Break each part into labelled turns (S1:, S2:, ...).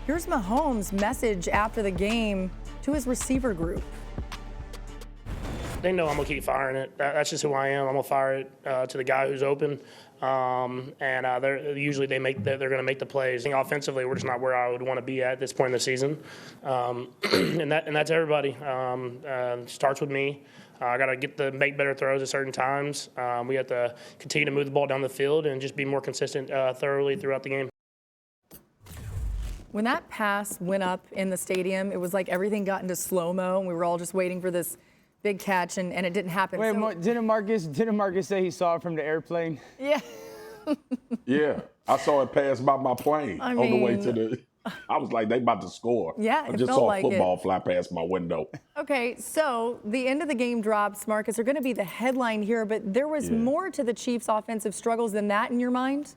S1: Here's Mahomes' message after the game to his receiver group.
S2: They know I'm going to keep firing it. That's just who I am. I'm going to fire it to the guy who's open. They're usually they're going to make the plays. Offensively, we're just not where I would want to be at this point in the season. And that's everybody. Starts with me. I got to make better throws at certain times. We have to continue to move the ball down the field and just be more consistent thoroughly throughout the game.
S1: When that pass went up in the stadium, it was like everything got into slow-mo, and we were all just waiting for this big catch, and it didn't happen.
S3: Wait, didn't Marcus say he saw it from the airplane?
S1: Yeah.
S4: Yeah, I saw it pass by my plane on the way to the. I was like, they about to score.
S1: Yeah,
S4: I just saw a football fly past my window.
S1: Okay, so the end of the game drops, Marcus, are going to be the headline here, but there was more to the Chiefs' offensive struggles than that in your mind?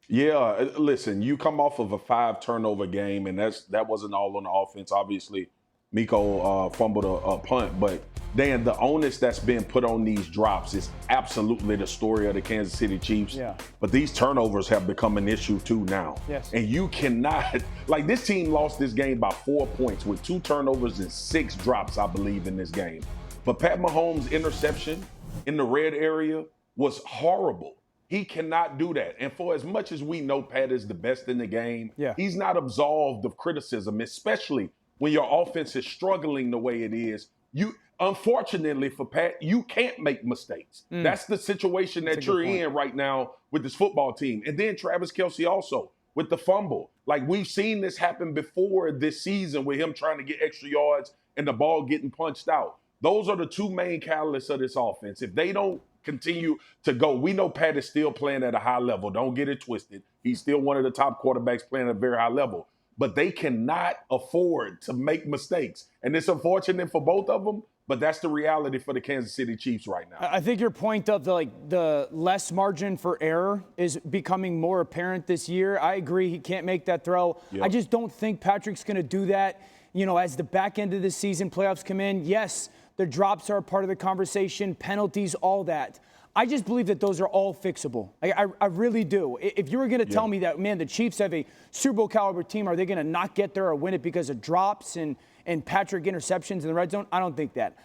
S4: Yeah, listen, you come off of a 5-turnover game, and that wasn't all on the offense. Obviously, Miko fumbled a punt, but Dan, the onus that's been put on these drops is absolutely the story of the Kansas City Chiefs.
S3: Yeah.
S4: But these turnovers have become an issue too now.
S3: Yes.
S4: And you cannot, like, this team lost this game by 4 points with 2 turnovers and 6 drops, I believe, in this game. But Pat Mahomes' interception in the red area was horrible. He cannot do that. And for as much as we know Pat is the best in the game, he's not absolved of criticism, especially when your offense is struggling the way it is. Unfortunately for Pat, you can't make mistakes. That's the situation that you're in right now with this football team. And then Travis Kelce also with the fumble. Like, we've seen this happen before this season with him trying to get extra yards and the ball getting punched out. Those are the 2 main catalysts of this offense. If they don't continue to go, we know Pat is still playing at a high level. Don't get it twisted. He's still one of the top quarterbacks playing at a very high level. But they cannot afford to make mistakes. And it's unfortunate for both of them, but that's the reality for the Kansas City Chiefs right now.
S3: I think your point of the less margin for error is becoming more apparent this year. I agree he can't make that throw. Yep. I just don't think Patrick's going to do that, as the back end of the season, playoffs come in. Yes, the drops are a part of the conversation, penalties, all that. I just believe that those are all fixable. I really do. If you were going to tell me that, man, the Chiefs have a Super Bowl caliber team, are they going to not get there or win it because of drops and Patrick interceptions in the red zone? I don't think that.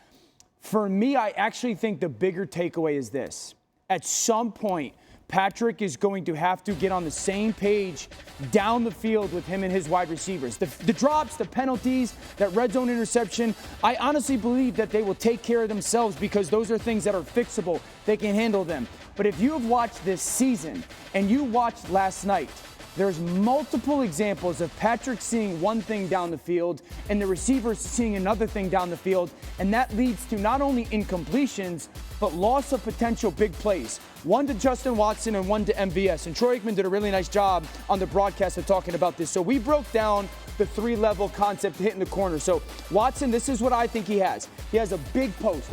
S3: For me, I actually think the bigger takeaway is this. At some point, Patrick is going to have to get on the same page down the field with him and his wide receivers. The drops, the penalties, that red zone interception, I honestly believe that they will take care of themselves because those are things that are fixable. They can handle them. But if you have watched this season and you watched last night, there's multiple examples of Patrick seeing one thing down the field and the receivers seeing another thing down the field, and that leads to not only incompletions, but loss of potential big plays. One to Justin Watson and one to MVS. And Troy Aikman did a really nice job on the broadcast of talking about this. So we broke down the 3-level concept hitting the corner. So Watson, this is what I think he has. He has a big post.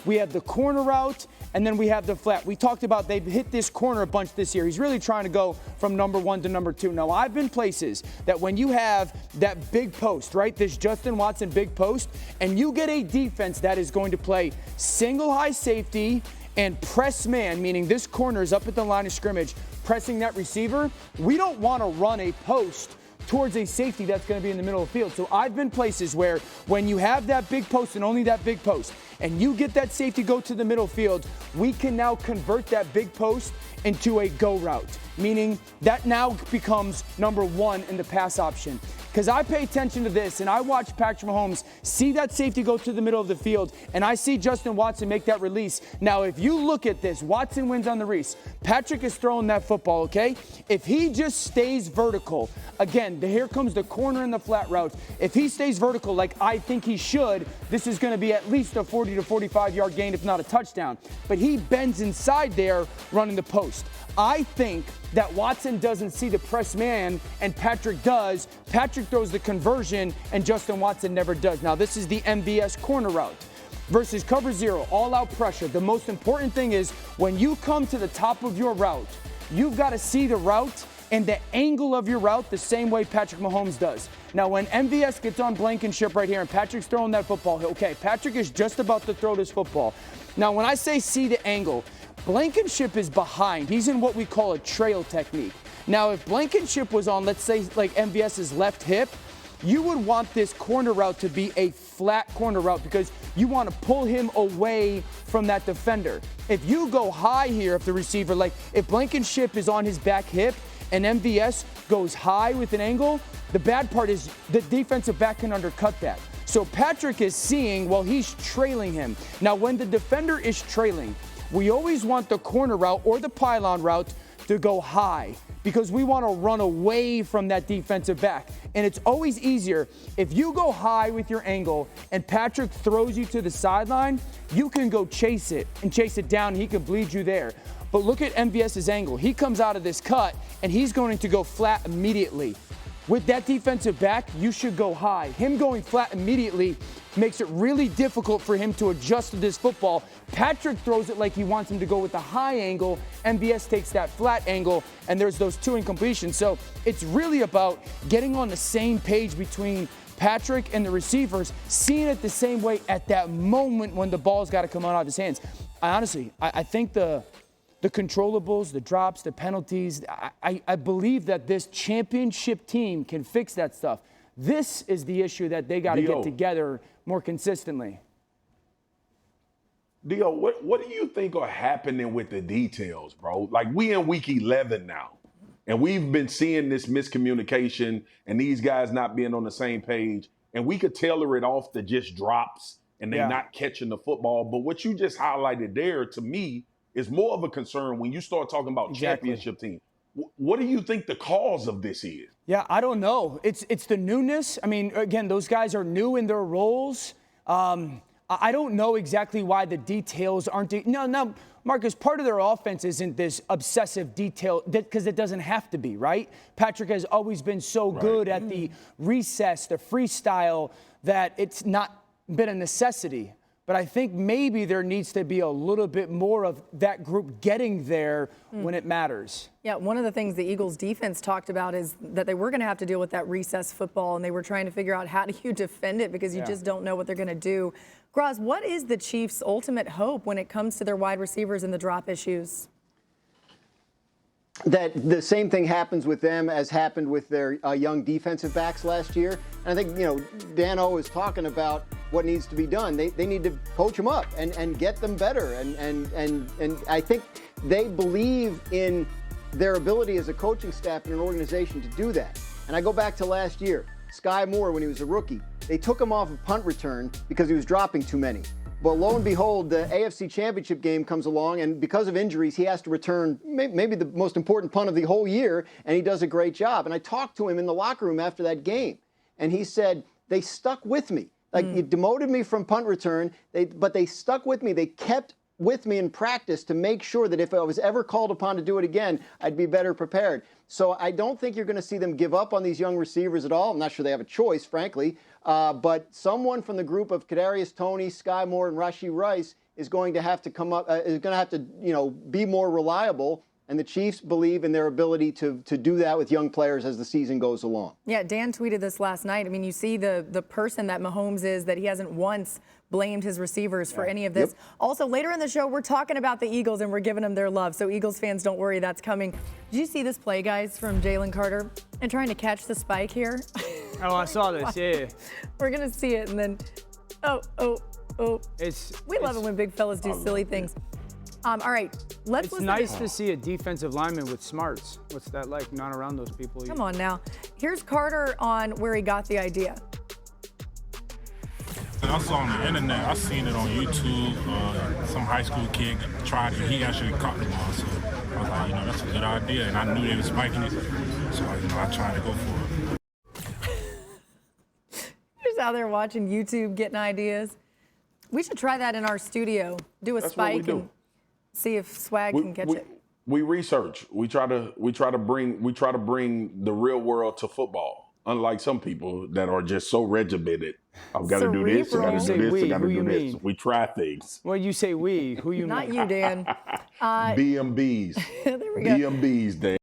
S3: We have the corner route, and then we have the flat. We talked about they've hit this corner a bunch this year. He's really trying to go from number 1 to number 2. Now, I've been places that when you have that big post, right, this Justin Watson big post, and you get a defense that is going to play single high safety and press man, meaning this corner is up at the line of scrimmage, pressing that receiver, we don't want to run a post towards a safety that's going to be in the middle of the field. So I've been places where when you have that big post and only that big post, and you get that safety go to the middle field, we can now convert that big post into a go route, meaning that now becomes number 1 in the pass option. Because I pay attention to this, and I watch Patrick Mahomes see that safety go to the middle of the field, and I see Justin Watson make that release. Now, if you look at this, Watson wins on the release. Patrick is throwing that football, okay? If he just stays vertical, again, here comes the corner and the flat route. If he stays vertical like I think he should, this is going to be at least a 40 to 45-yard gain, if not a touchdown. But he bends inside there running the post. I think that Watson doesn't see the press man and Patrick does. Patrick throws the conversion and Justin Watson never does. Now, this is the MVS corner route versus cover 0, all-out pressure. The most important thing is when you come to the top of your route, you've got to see the route and the angle of your route the same way Patrick Mahomes does. Now, when MVS gets on Blankenship right here and Patrick's throwing that football, okay, Patrick is just about to throw this football. Now, when I say see the angle, Blankenship is behind. He's in what we call a trail technique. Now, if Blankenship was on, let's say, like MVS's left hip, you would want this corner route to be a flat corner route because you want to pull him away from that defender. If you go high here, if the receiver, like if Blankenship is on his back hip and MVS goes high with an angle, the bad part is the defensive back can undercut that. So Patrick is seeing while he's trailing him. Now, when the defender is trailing, we always want the corner route or the pylon route to go high because we want to run away from that defensive back. And it's always easier if you go high with your angle and Patrick throws you to the sideline, you can go chase it and chase it down. And he can bleed you there. But look at MVS's angle. He comes out of this cut and he's going to go flat immediately. With that defensive back, you should go high. Him going flat immediately makes it really difficult for him to adjust to this football. Patrick throws it like he wants him to go with the high angle. MVS takes that flat angle, and there's those two incompletions. So it's really about getting on the same page between Patrick and the receivers, seeing it the same way at that moment when the ball's got to come out of his hands. I think the controllables, the drops, the penalties, I believe that this championship team can fix that stuff. This is the issue that they got to get together more consistently.
S4: Dio, what do you think are happening with the details, bro? Like, we in week 11 now, and we've been seeing this miscommunication and these guys not being on the same page, and we could tailor it off to just drops and they not catching the football. But what you just highlighted there, to me, is more of a concern when you start talking about championship team. What do you think the cause of this is?
S3: Yeah, I don't know. It's the newness. I mean, again, those guys are new in their roles. I don't know exactly why the details aren't. No, Marcus, part of their offense isn't this obsessive detail because it doesn't have to be, right? Patrick has always been so good at the recess, the freestyle, that it's not been a necessity. But I think maybe there needs to be a little bit more of that group getting there when it matters.
S1: Yeah, one of the things the Eagles defense talked about is that they were going to have to deal with that recess football, and they were trying to figure out how do you defend it because you just don't know what they're going to do. Graz, what is the Chiefs' ultimate hope when it comes to their wide receivers and the drop issues?
S5: That the same thing happens with them as happened with their young defensive backs last year. And I think, Dan O is talking about what needs to be done. They need to coach them up and get them better. And I think they believe in their ability as a coaching staff and an organization to do that. And I go back to last year, Sky Moore, when he was a rookie, they took him off of punt return because he was dropping too many. But lo and behold, the AFC Championship game comes along, and because of injuries, he has to return maybe the most important punt of the whole year, and he does a great job. And I talked to him in the locker room after that game, and he said, they stuck with me. Like, you demoted me from punt return, but they stuck with me. They kept with me in practice to make sure that if I was ever called upon to do it again, I'd be better prepared. So I don't think you're going to see them give up on these young receivers at all. I'm not sure they have a choice, frankly. But someone from the group of Kadarius Toney, Sky Moore, and Rashee Rice is going to have to come up, is going to have to, be more reliable. And the Chiefs believe in their ability to do that with young players as the season goes along.
S1: Yeah, Dan tweeted this last night. I mean, you see the person that Mahomes is, that he hasn't once blamed his receivers for any of this. Yep. Also, later in the show, we're talking about the Eagles, and we're giving them their love. So Eagles fans, don't worry, that's coming. Did you see this play, guys, from Jalen Carter and trying to catch the spike here?
S3: Oh, I saw this, yeah.
S1: We're going to see it, and then, we love it when big fellas do silly things. All right, let's listen.
S3: It's nice to see a defensive lineman with smarts. What's that like, not around those people?
S1: Come on now. Here's Carter on where he got the idea.
S6: I saw on the internet, I seen it on YouTube. Some high school kid tried it. He actually caught the ball. So I was like, that's a good idea. And I knew they were spiking it. So, I tried to go for it.
S1: Just out there watching YouTube, getting ideas. We should try that in our studio. Do a spike and see if Swag can catch it.
S4: We research. We try to bring the real world to football. Unlike some people that are just so regimented. I've got to do this, I got to do this, I got to do this. We try things.
S3: Well, you say we. Who you mean?
S1: Not you, Dan.
S4: BMBs.
S1: There we go.
S4: BMBs, Dan.